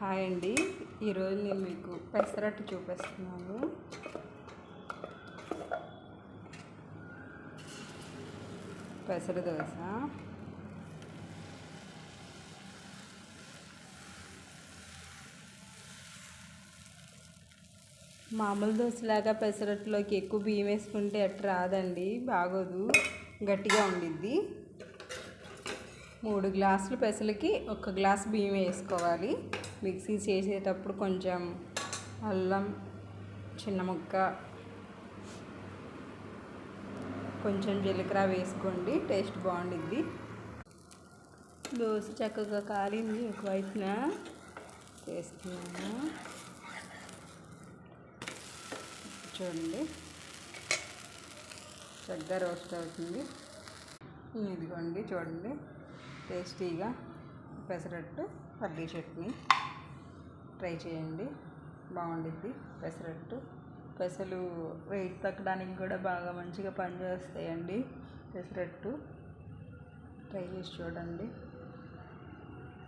Hi అండి. ఈరోజు నేను మీకు పెసరట్టు చూపిస్తున్నాను. పెసర దోశ. మామూలు దోశలాగా పెసరట్టులోకి ఎక్కువ బియ్యం వేసుకుంటే అట్ట రాదండి, బాగోదు, గట్టిగా ఉండిద్ది. 3 గ్లాసులు పెసలకి 1 గ్లాసు బియ్యం వేసుకోవాలి. మిక్సీ చేసేటప్పుడు కొంచెం అల్లం, చిన్న ముక్క, కొంచెం జీలకర్ర వేసుకోండి, టేస్ట్ బాగుండిద్ది. దోశ చక్కగా కాలింది, ఒకవైపున వేస్తున్నాను. చూడండి, చక్కగా రోస్ట్ అవుతుంది. ఇదిగోండి చూడండి, టేస్టీగా పెసరట్టు పల్లీ చట్నీ ట్రై చేయండి, బాగుండిద్ది. పెసరట్టు పెసలు వెయిట్ తగ్గడానికి కూడా మంచిగా పనిచేస్తాయండి. పెసరట్టు ట్రై చేసి చూడండి.